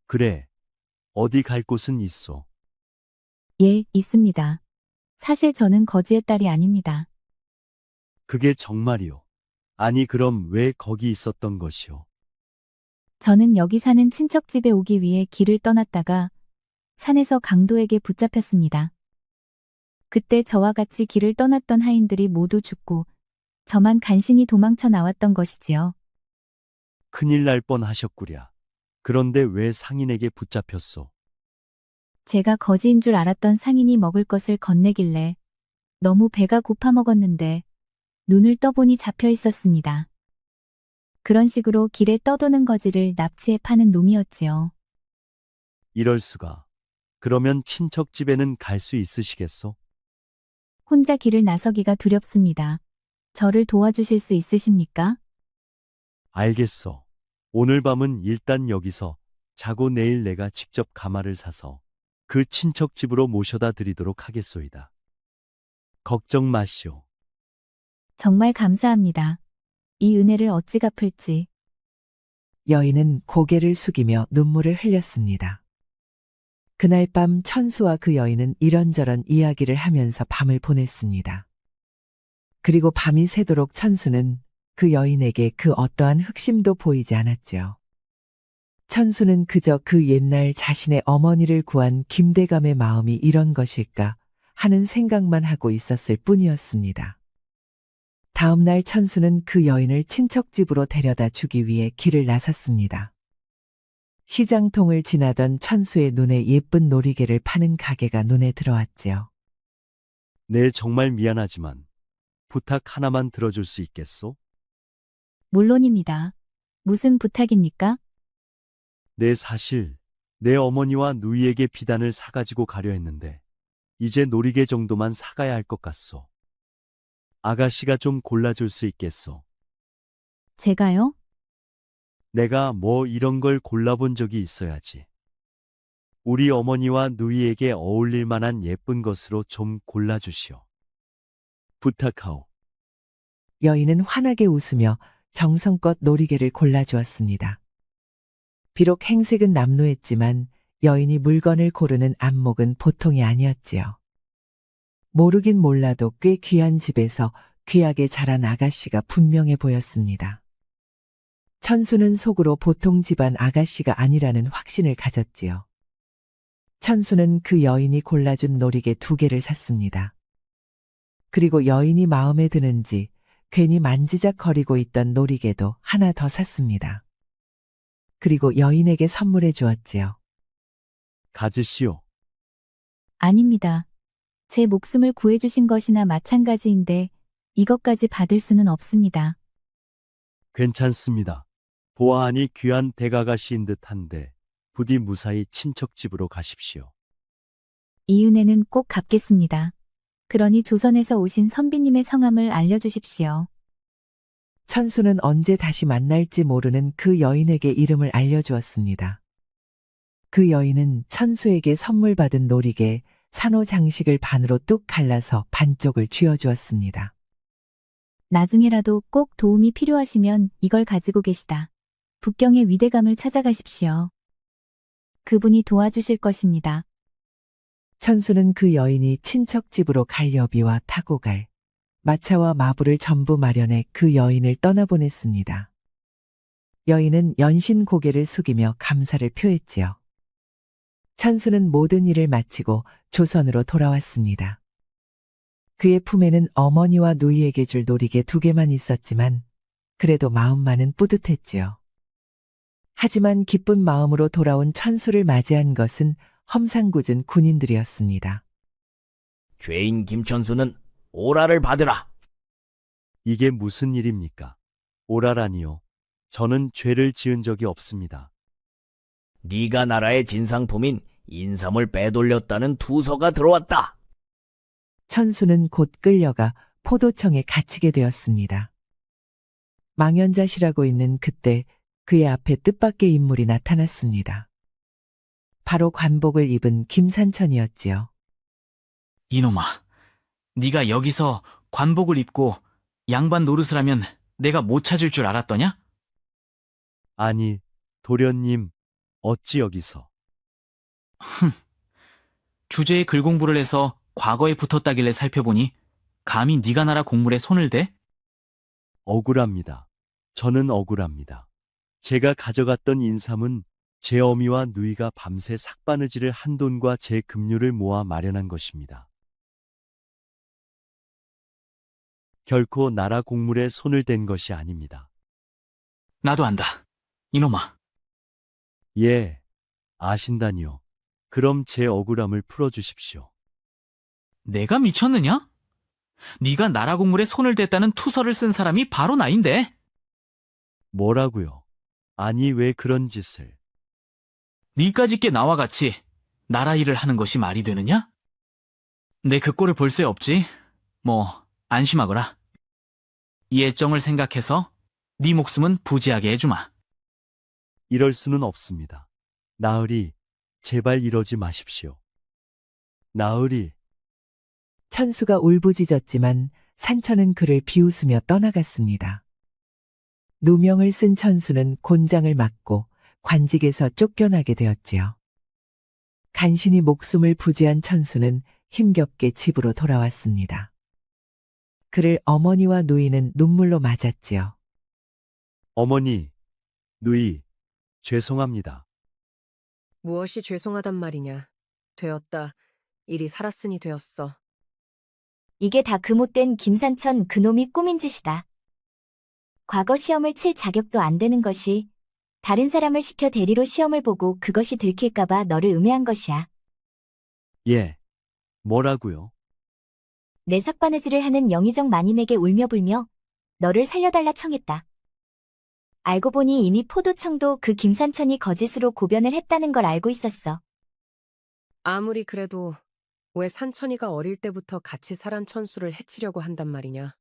그래. 어디 갈 곳은 있어. 예, 있습니다. 사실 저는 거지의 딸이 아닙니다. 그게 정말이오. 아니 그럼 왜 거기 있었던 것이오? 저는 여기 사는 친척 집에 오기 위해 길을 떠났다가 산에서 강도에게 붙잡혔습니다. 그때 저와 같이 길을 떠났던 하인들이 모두 죽고 저만 간신히 도망쳐 나왔던 것이지요. 큰일 날 뻔하셨구랴. 그런데 왜 상인에게 붙잡혔소? 제가 거지인 줄 알았던 상인이 먹을 것을 건네길래 너무 배가 고파 먹었는데 눈을 떠보니 잡혀 있었습니다. 그런 식으로 길에 떠도는 거지를 납치해 파는 놈이었지요. 이럴 수가. 그러면 친척 집에는 갈 수 있으시겠소? 혼자 길을 나서기가 두렵습니다. 저를 도와주실 수 있으십니까? 알겠소. 오늘 밤은 일단 여기서 자고 내일 내가 직접 가마를 사서 그 친척 집으로 모셔다 드리도록 하겠소이다. 걱정 마시오. 정말 감사합니다. 이 은혜를 어찌 갚을지. 여인은 고개를 숙이며 눈물을 흘렸습니다. 그날 밤 천수와 그 여인은 이런저런 이야기를 하면서 밤을 보냈습니다. 그리고 밤이 새도록 천수는 그 여인에게 그 어떠한 흑심도 보이지 않았지요. 천수는 그저 그 옛날 자신의 어머니를 구한 김대감의 마음이 이런 것일까 하는 생각만 하고 있었을 뿐이었습니다. 다음 날 천수는 그 여인을 친척집으로 데려다 주기 위해 길을 나섰습니다. 시장통을 지나던 천수의 눈에 예쁜 놀이개를 파는 가게가 눈에 들어왔지요. 네, 정말 미안하지만 부탁 하나만 들어줄 수 있겠소? 물론입니다. 무슨 부탁입니까? 네, 사실 내 어머니와 누이에게 비단을 사가지고 가려 했는데 이제 놀이개 정도만 사가야 할 것 같소. 아가씨가 좀 골라줄 수 있겠소? 제가요? 내가 뭐 이런 걸 골라본 적이 있어야지. 우리 어머니와 누이에게 어울릴 만한 예쁜 것으로 좀 골라주시오. 부탁하오. 여인은 환하게 웃으며 정성껏 놀이개를 골라주었습니다. 비록 행색은 남루했지만 여인이 물건을 고르는 안목은 보통이 아니었지요. 모르긴 몰라도 꽤 귀한 집에서 귀하게 자란 아가씨가 분명해 보였습니다. 천수는 속으로 보통 집안 아가씨가 아니라는 확신을 가졌지요. 천수는 그 여인이 골라준 놀이개 2개를 샀습니다. 그리고 여인이 마음에 드는지 괜히 만지작거리고 있던 놀이개도 하나 더 샀습니다. 그리고 여인에게 선물해 주었지요. 가지시오. 아닙니다. 제 목숨을 구해주신 것이나 마찬가지인데 이것까지 받을 수는 없습니다. 괜찮습니다. 보아하니 귀한 대가가시인 듯한데 부디 무사히 친척집으로 가십시오. 이 은혜는 꼭 갚겠습니다. 그러니 조선에서 오신 선비님의 성함을 알려주십시오. 천수는 언제 다시 만날지 모르는 그 여인에게 이름을 알려주었습니다. 그 여인은 천수에게 선물 받은 놀이개 산호 장식을 반으로 뚝 갈라서 반쪽을 쥐어주었습니다. 나중에라도 꼭 도움이 필요하시면 이걸 가지고 계시다. 북경의 위대감을 찾아가십시오. 그분이 도와주실 것입니다. 천수는 그 여인이 친척 집으로 갈 여비와 타고 갈 마차와 마부를 전부 마련해 그 여인을 떠나보냈습니다. 여인은 연신 고개를 숙이며 감사를 표했지요. 천수는 모든 일을 마치고 조선으로 돌아왔습니다. 그의 품에는 어머니와 누이에게 줄 놀이개 2개만 있었지만 그래도 마음만은 뿌듯했지요. 하지만 기쁜 마음으로 돌아온 천수를 맞이한 것은 험상궂은 군인들이었습니다. 죄인 김천수는 오라를 받으라. 이게 무슨 일입니까? 오라라니요. 저는 죄를 지은 적이 없습니다. 네가 나라의 진상품인 인삼을 빼돌렸다는 투서가 들어왔다. 천수는 곧 끌려가 포도청에 갇히게 되었습니다. 망연자실하고 있는 그때 그의 앞에 뜻밖의 인물이 나타났습니다. 바로 관복을 입은 김산천이었지요. 이놈아, 네가 여기서 관복을 입고 양반 노릇을 하면 내가 못 찾을 줄 알았더냐? 아니, 도련님, 어찌 여기서? 주제에 글 공부를 해서 과거에 붙었다길래 살펴보니 감히 네가 나라 공물에 손을 대? 억울합니다. 저는 억울합니다. 제가 가져갔던 인삼은 제 어미와 누이가 밤새 삭바느질을 한 돈과 제 급료를 모아 마련한 것입니다. 결코 나라 공물에 손을 댄 것이 아닙니다. 나도 안다. 이놈아. 예, 아신다니요. 그럼 제 억울함을 풀어주십시오. 내가 미쳤느냐? 네가 나라 공물에 손을 댔다는 투서를 쓴 사람이 바로 나인데. 뭐라고요? 아니 왜 그런 짓을? 네까짓게 나와 같이 나라 일을 하는 것이 말이 되느냐? 내 그 꼴을 볼 새 없지. 뭐 안심하거라. 이 애정을 생각해서 네 목숨은 부지하게 해주마. 이럴 수는 없습니다. 나으리, 제발 이러지 마십시오. 나으리. 천수가 울부짖었지만 산천은 그를 비웃으며 떠나갔습니다. 누명을 쓴 천수는 곤장을 맞고 관직에서 쫓겨나게 되었지요. 간신히 목숨을 부지한 천수는 힘겹게 집으로 돌아왔습니다. 그를 어머니와 누이는 눈물로 맞았지요. 어머니, 누이, 죄송합니다. 무엇이 죄송하단 말이냐. 되었다. 일이 살았으니 되었어. 이게 다 그 못된 김산천 그놈이 꾸민 짓이다. 과거 시험을 칠 자격도 안 되는 것이 다른 사람을 시켜 대리로 시험을 보고 그것이 들킬까봐 너를 음해한 것이야. 예, 뭐라고요? 내 삭바느질을 하는 영의정 마님에게 울며불며 너를 살려달라 청했다. 알고 보니 이미 포도청도 그 김산천이 거짓으로 고변을 했다는 걸 알고 있었어. 아무리 그래도 왜 산천이가 어릴 때부터 같이 살한 천수를 해치려고 한단 말이냐.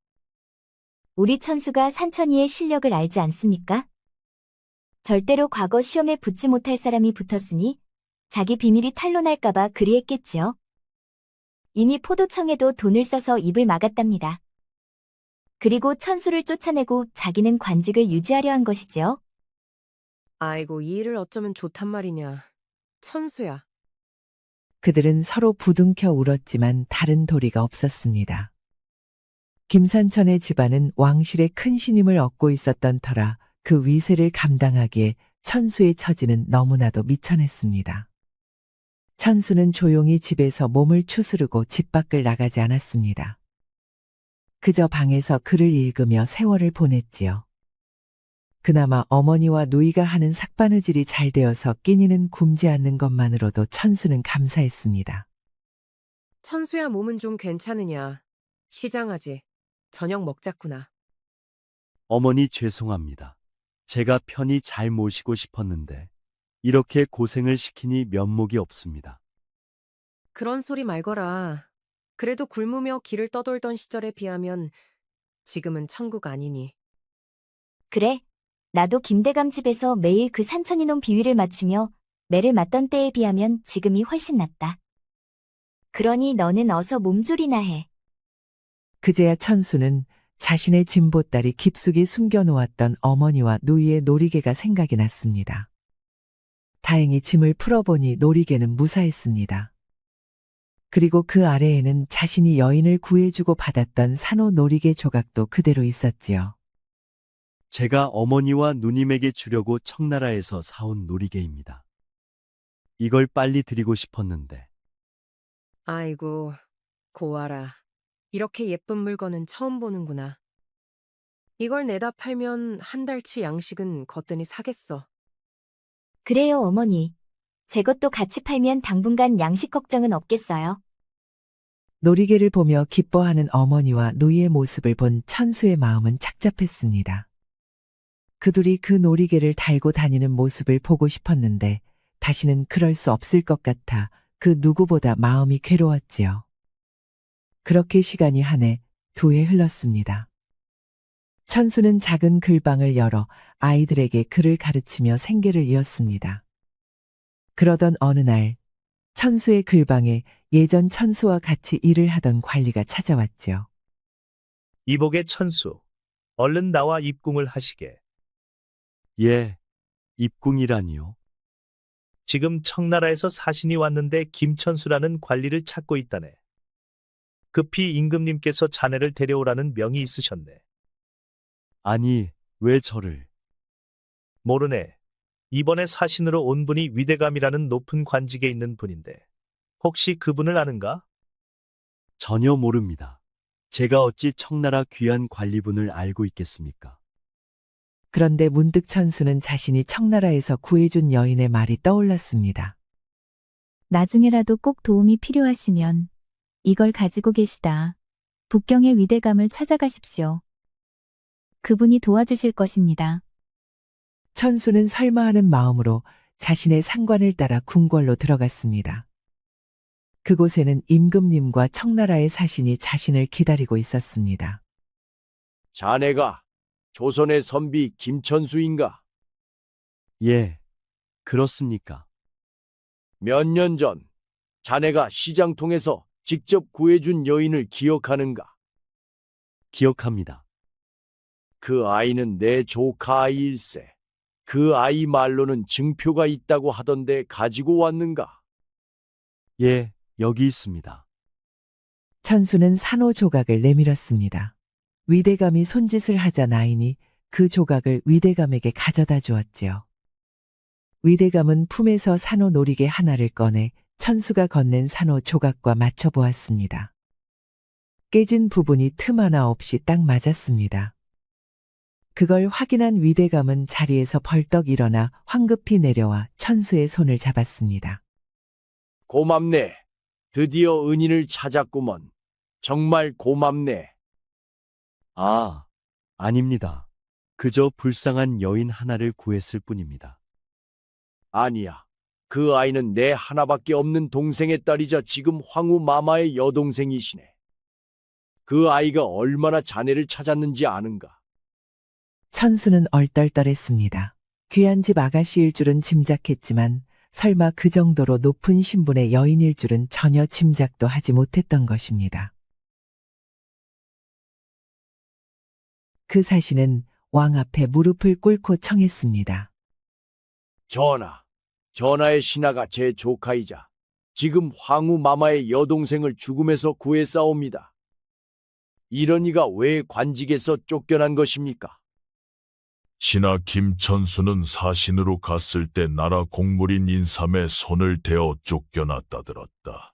우리 천수가 산천이의 실력을 알지 않습니까? 절대로 과거 시험에 붙지 못할 사람이 붙었으니 자기 비밀이 탄로날까봐 그리했겠지요. 이미 포도청에도 돈을 써서 입을 막았답니다. 그리고 천수를 쫓아내고 자기는 관직을 유지하려 한 것이지요. 아이고, 이 일을 어쩌면 좋단 말이냐. 천수야. 그들은 서로 부둥켜 울었지만 다른 도리가 없었습니다. 김산천의 집안은 왕실의 큰 신임을 얻고 있었던 터라 그 위세를 감당하기에 천수의 처지는 너무나도 미천했습니다. 천수는 조용히 집에서 몸을 추스르고 집 밖을 나가지 않았습니다. 그저 방에서 글을 읽으며 세월을 보냈지요. 그나마 어머니와 누이가 하는 삭바느질이 잘 되어서 끼니는 굶지 않는 것만으로도 천수는 감사했습니다. 천수야, 몸은 좀 괜찮으냐. 시장하지. 저녁 먹자꾸나. 어머니 죄송합니다. 제가 편히 잘 모시고 싶었는데 이렇게 고생을 시키니 면목이 없습니다. 그런 소리 말거라. 그래도 굶으며 길을 떠돌던 시절에 비하면 지금은 천국 아니니. 그래, 나도 김대감 집에서 매일 그 산천이놈 비위를 맞추며 매를 맞던 때에 비하면 지금이 훨씬 낫다. 그러니 너는 어서 몸조리나 해. 그제야 천수는 자신의 진보딸이 깊숙이 숨겨놓았던 어머니와 누이의 놀이개가 생각이 났습니다. 다행히 짐을 풀어보니 놀이개는 무사했습니다. 그리고 그 아래에는 자신이 여인을 구해주고 받았던 산호 놀이개 조각도 그대로 있었지요. 제가 어머니와 누님에게 주려고 청나라에서 사온 놀이개입니다. 이걸 빨리 드리고 싶었는데. 아이고, 고아라. 이렇게 예쁜 물건은 처음 보는구나. 이걸 내다 팔면 한 달치 양식은 거뜬히 사겠어. 그래요, 어머니. 제 것도 같이 팔면 당분간 양식 걱정은 없겠어요. 놀이개를 보며 기뻐하는 어머니와 누이의 모습을 본 천수의 마음은 착잡했습니다. 그들이 그 놀이개를 달고 다니는 모습을 보고 싶었는데 다시는 그럴 수 없을 것 같아 그 누구보다 마음이 괴로웠지요. 그렇게 시간이 한 해, 두 해 흘렀습니다. 천수는 작은 글방을 열어 아이들에게 글을 가르치며 생계를 이었습니다. 그러던 어느 날 천수의 글방에 예전 천수와 같이 일을 하던 관리가 찾아왔지요. 이복의 천수, 얼른 나와 입궁을 하시게. 예, 입궁이라니요. 지금 청나라에서 사신이 왔는데 김천수라는 관리를 찾고 있다네. 급히 임금님께서 자네를 데려오라는 명이 있으셨네. 아니, 왜 저를? 모르네. 이번에 사신으로 온 분이 위대감이라는 높은 관직에 있는 분인데 혹시 그분을 아는가? 전혀 모릅니다. 제가 어찌 청나라 귀한 관리분을 알고 있겠습니까? 그런데 문득 천수는 자신이 청나라에서 구해준 여인의 말이 떠올랐습니다. 나중에라도 꼭 도움이 필요하시면 이걸 가지고 계시다. 북경의 위대감을 찾아가십시오. 그분이 도와주실 것입니다. 천수는 설마하는 마음으로 자신의 상관을 따라 궁궐로 들어갔습니다. 그곳에는 임금님과 청나라의 사신이 자신을 기다리고 있었습니다. 자네가 조선의 선비 김천수인가? 예, 그렇습니까? 몇 년 전 자네가 시장 통해서 직접 구해준 여인을 기억하는가? 기억합니다. 그 아이는 내 조카 아이일세. 그 아이 말로는 증표가 있다고 하던데 가지고 왔는가? 예, 여기 있습니다. 천수는 산호 조각을 내밀었습니다. 위대감이 손짓을 하자 나인이 그 조각을 위대감에게 가져다 주었지요. 위대감은 품에서 산호 놀이개 하나를 꺼내 천수가 건넨 산호 조각과 맞춰 보았습니다. 깨진 부분이 틈 하나 없이 딱 맞았습니다. 그걸 확인한 위대감은 자리에서 벌떡 일어나 황급히 내려와 천수의 손을 잡았습니다. 고맙네. 드디어 은인을 찾았구먼. 정말 고맙네. 아, 아닙니다. 그저 불쌍한 여인 하나를 구했을 뿐입니다. 아니야. 그 아이는 내 하나밖에 없는 동생의 딸이자 지금 황후 마마의 여동생이시네. 그 아이가 얼마나 자네를 찾았는지 아는가? 천수는 얼떨떨했습니다. 귀한 집 아가씨일 줄은 짐작했지만 설마 그 정도로 높은 신분의 여인일 줄은 전혀 짐작도 하지 못했던 것입니다. 그 사신은 왕 앞에 무릎을 꿇고 청했습니다. 전하의 신하가 제 조카이자 지금 황후 마마의 여동생을 죽음에서 구해싸옵니다. 이런 이가 왜 관직에서 쫓겨난 것입니까? 신하 김천수는 사신으로 갔을 때 나라 공물인 인삼에 손을 대어 쫓겨났다 들었다.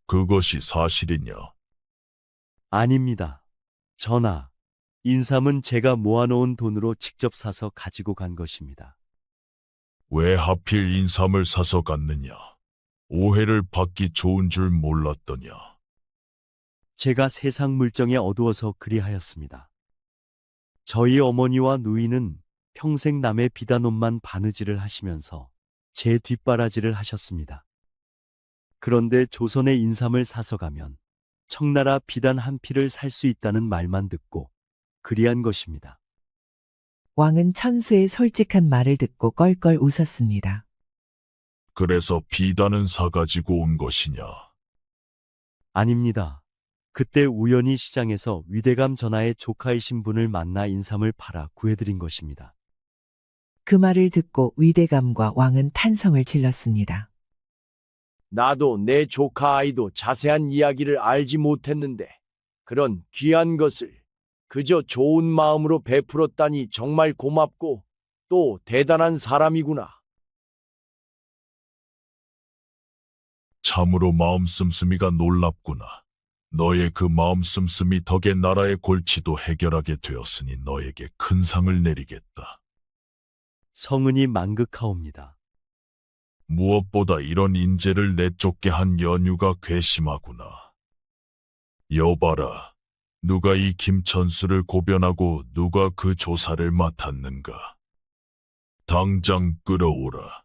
그것이 사실이냐? 아닙니다. 전하, 인삼은 제가 모아놓은 돈으로 직접 사서 가지고 간 것입니다. 왜 하필 인삼을 사서 갔느냐? 오해를 받기 좋은 줄 몰랐더냐? 제가 세상 물정에 어두워서 그리하였습니다. 저희 어머니와 누이는 평생 남의 비단옷만 바느질을 하시면서 제 뒷바라지를 하셨습니다. 그런데 조선의 인삼을 사서 가면 청나라 비단 한 필을 살 수 있다는 말만 듣고 그리한 것입니다. 왕은 천수의 솔직한 말을 듣고 껄껄 웃었습니다. 그래서 비단은 사가지고 온 것이냐? 아닙니다. 그때 우연히 시장에서 위대감 전하의 조카이신 분을 만나 인삼을 팔아 구해드린 것입니다. 그 말을 듣고 위대감과 왕은 탄성을 질렀습니다. 나도 내 조카 아이도 자세한 이야기를 알지 못했는데 그런 귀한 것을 그저 좋은 마음으로 베풀었다니 정말 고맙고 또 대단한 사람이구나. 참으로 마음 씀씀이가 놀랍구나. 너의 그 마음 씀씀이 덕에 나라의 골치도 해결하게 되었으니 너에게 큰 상을 내리겠다. 성은이 만극하옵니다. 무엇보다 이런 인재를 내쫓게 한 연유가 괘씸하구나. 여봐라, 누가 이 김천수를 고변하고 누가 그 조사를 맡았는가. 당장 끌어오라.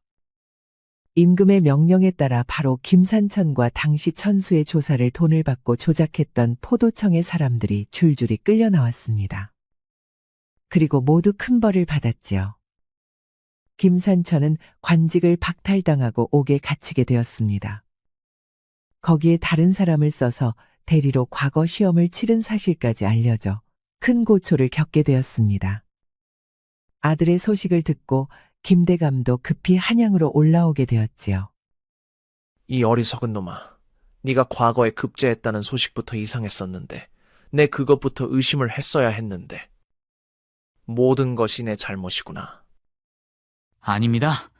임금의 명령에 따라 바로 김산천과 당시 천수의 조사를 돈을 받고 조작했던 포도청의 사람들이 줄줄이 끌려 나왔습니다. 그리고 모두 큰 벌을 받았지요. 김산천은 관직을 박탈당하고 옥에 갇히게 되었습니다. 거기에 다른 사람을 써서 대리로 과거 시험을 치른 사실까지 알려져 큰 고초를 겪게 되었습니다. 아들의 소식을 듣고 김대감도 급히 한양으로 올라오게 되었지요. 이 어리석은 놈아, 네가 과거에 급제했다는 소식부터 이상했었는데 내 그것부터 의심을 했어야 했는데 모든 것이 내 잘못이구나. 아닙니다.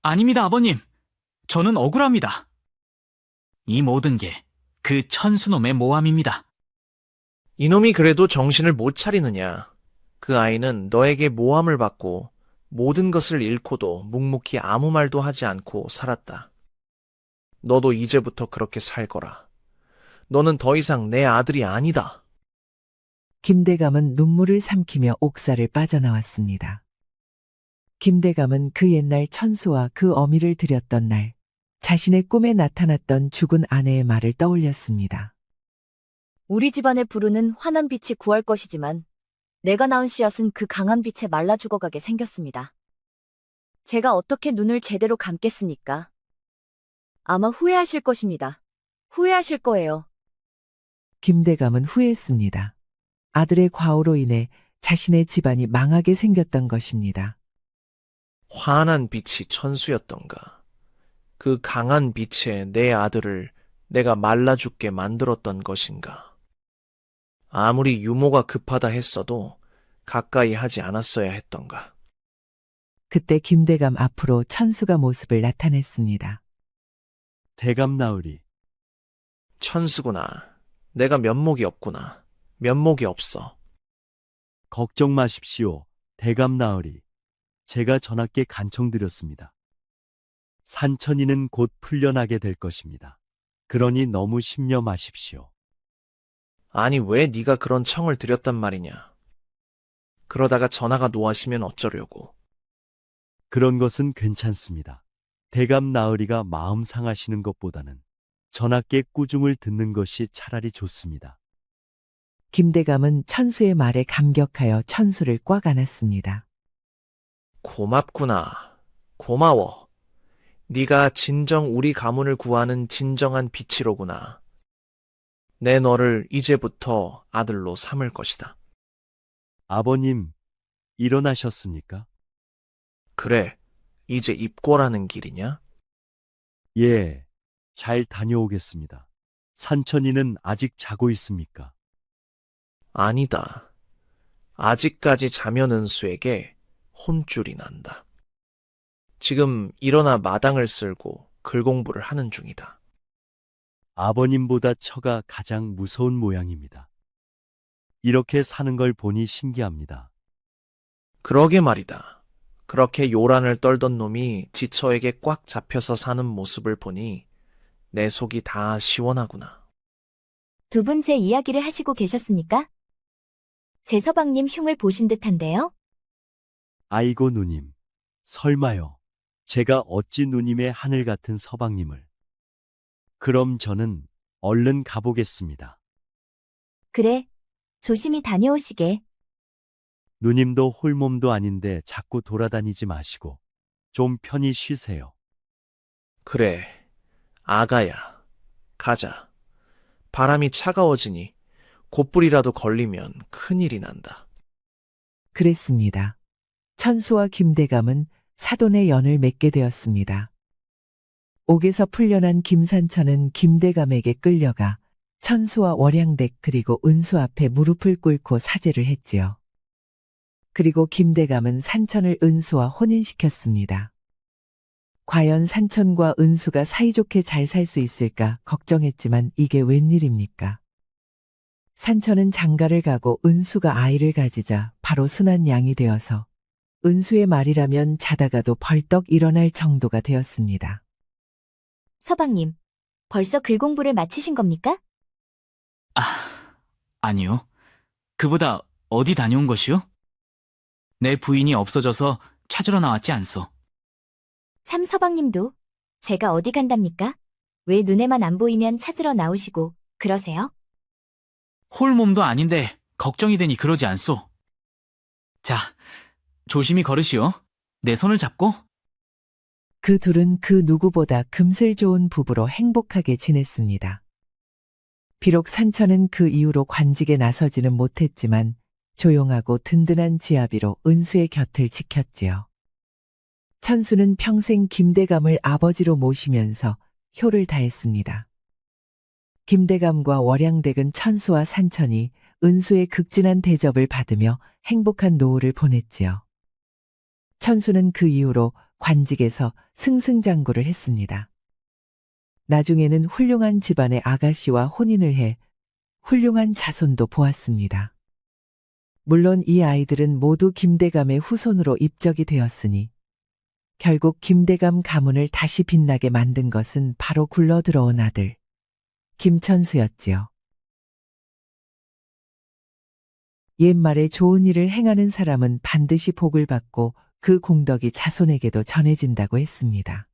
아닙니다, 아버님. 저는 억울합니다. 이 모든 게 그 천수놈의 모함입니다. 이놈이 그래도 정신을 못 차리느냐. 그 아이는 너에게 모함을 받고 모든 것을 잃고도 묵묵히 아무 말도 하지 않고 살았다. 너도 이제부터 그렇게 살거라. 너는 더 이상 내 아들이 아니다. 김대감은 눈물을 삼키며 옥사를 빠져나왔습니다. 김대감은 그 옛날 천수와 그 어미를 들였던 날, 자신의 꿈에 나타났던 죽은 아내의 말을 떠올렸습니다. 우리 집안의 부르는 환한 빛이 구할 것이지만 내가 낳은 씨앗은 그 강한 빛에 말라 죽어가게 생겼습니다. 제가 어떻게 눈을 제대로 감겠습니까? 아마 후회하실 것입니다. 후회하실 거예요. 김대감은 후회했습니다. 아들의 과오로 인해 자신의 집안이 망하게 생겼던 것입니다. 환한 빛이 천수였던가. 그 강한 빛에 내 아들을 내가 말라 죽게 만들었던 것인가. 아무리 유모가 급하다 했어도 가까이 하지 않았어야 했던가. 그때 김대감 앞으로 천수가 모습을 나타냈습니다. 대감 나으리. 천수구나. 내가 면목이 없구나. 면목이 없어. 걱정 마십시오. 대감 나으리. 제가 전하께 간청드렸습니다. 산천이는 곧 풀려나게 될 것입니다. 그러니 너무 심려 마십시오. 아니 왜 네가 그런 청을 드렸단 말이냐. 그러다가 전하가 노하시면 어쩌려고. 그런 것은 괜찮습니다. 대감 나으리가 마음 상하시는 것보다는 전하께 꾸중을 듣는 것이 차라리 좋습니다. 김대감은 천수의 말에 감격하여 천수를 꽉 안았습니다. 고맙구나. 고마워. 네가 진정 우리 가문을 구하는 진정한 빛이로구나. 내 너를 이제부터 아들로 삼을 것이다. 아버님, 일어나셨습니까? 그래, 이제 입고라는 길이냐? 예, 잘 다녀오겠습니다. 산천이는 아직 자고 있습니까? 아니다. 아직까지 자면 은수에게 혼쭐이 난다. 지금 일어나 마당을 쓸고 글 공부를 하는 중이다. 아버님보다 처가 가장 무서운 모양입니다. 이렇게 사는 걸 보니 신기합니다. 그러게 말이다. 그렇게 요란을 떨던 놈이 지처에게 꽉 잡혀서 사는 모습을 보니 내 속이 다 시원하구나. 두 분 제 이야기를 하시고 계셨습니까? 제 서방님 흉을 보신 듯한데요? 아이고 누님, 설마요. 제가 어찌 누님의 하늘 같은 서방님을. 그럼 저는 얼른 가보겠습니다. 그래, 조심히 다녀오시게. 누님도 홀몸도 아닌데 자꾸 돌아다니지 마시고 좀 편히 쉬세요. 그래, 아가야, 가자. 바람이 차가워지니 곧불이라도 걸리면 큰일이 난다. 그랬습니다. 천수와 김대감은 사돈의 연을 맺게 되었습니다. 옥에서 풀려난 김산천은 김대감에게 끌려가 천수와 월양댁 그리고 은수 앞에 무릎을 꿇고 사죄를 했지요. 그리고 김대감은 산천을 은수와 혼인시켰습니다. 과연 산천과 은수가 사이좋게 잘 살 수 있을까 걱정했지만 이게 웬일입니까? 산천은 장가를 가고 은수가 아이를 가지자 바로 순한 양이 되어서 은수의 말이라면 자다가도 벌떡 일어날 정도가 되었습니다. 서방님, 벌써 글 공부를 마치신 겁니까? 아니요. 그보다 어디 다녀온 것이요? 내 부인이 없어져서 찾으러 나왔지 않소. 참 서방님도 제가 어디 간답니까? 왜 눈에만 안 보이면 찾으러 나오시고 그러세요? 홀몸도 아닌데 걱정이 되니 그러지 않소. 자, 조심히 걸으시오. 내 손을 잡고. 그 둘은 그 누구보다 금슬 좋은 부부로 행복하게 지냈습니다. 비록 산천은 그 이후로 관직에 나서지는 못했지만 조용하고 든든한 지아비로 은수의 곁을 지켰지요. 천수는 평생 김대감을 아버지로 모시면서 효를 다했습니다. 김대감과 월양댁은 천수와 산천이 은수의 극진한 대접을 받으며 행복한 노후를 보냈지요. 천수는 그 이후로 관직에서 승승장구를 했습니다. 나중에는 훌륭한 집안의 아가씨와 혼인을 해 훌륭한 자손도 보았습니다. 물론 이 아이들은 모두 김대감의 후손으로 입적이 되었으니 결국 김대감 가문을 다시 빛나게 만든 것은 바로 굴러 들어온 아들 김천수였지요. 옛말에 좋은 일을 행하는 사람은 반드시 복을 받고 그 공덕이 자손에게도 전해진다고 했습니다.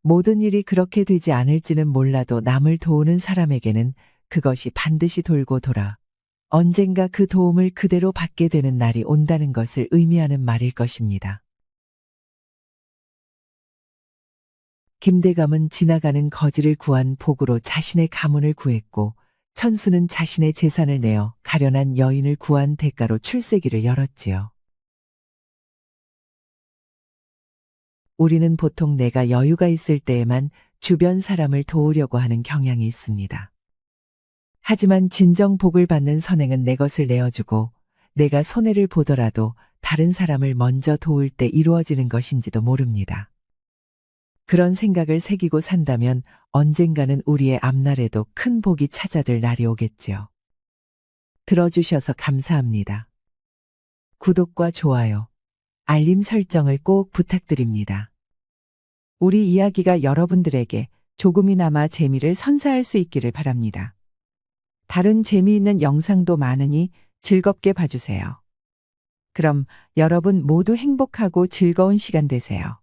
모든 일이 그렇게 되지 않을지는 몰라도 남을 도우는 사람에게는 그것이 반드시 돌고 돌아 언젠가 그 도움을 그대로 받게 되는 날이 온다는 것을 의미하는 말일 것입니다. 김대감은 지나가는 거지를 구한 복으로 자신의 가문을 구했고 천수는 자신의 재산을 내어 가련한 여인을 구한 대가로 출세기를 열었지요. 우리는 보통 내가 여유가 있을 때에만 주변 사람을 도우려고 하는 경향이 있습니다. 하지만 진정 복을 받는 선행은 내 것을 내어주고 내가 손해를 보더라도 다른 사람을 먼저 도울 때 이루어지는 것인지도 모릅니다. 그런 생각을 새기고 산다면 언젠가는 우리의 앞날에도 큰 복이 찾아들 날이 오겠지요. 들어주셔서 감사합니다. 구독과 좋아요, 알림 설정을 꼭 부탁드립니다. 우리 이야기가 여러분들에게 조금이나마 재미를 선사할 수 있기를 바랍니다. 다른 재미있는 영상도 많으니 즐겁게 봐주세요. 그럼 여러분 모두 행복하고 즐거운 시간 되세요.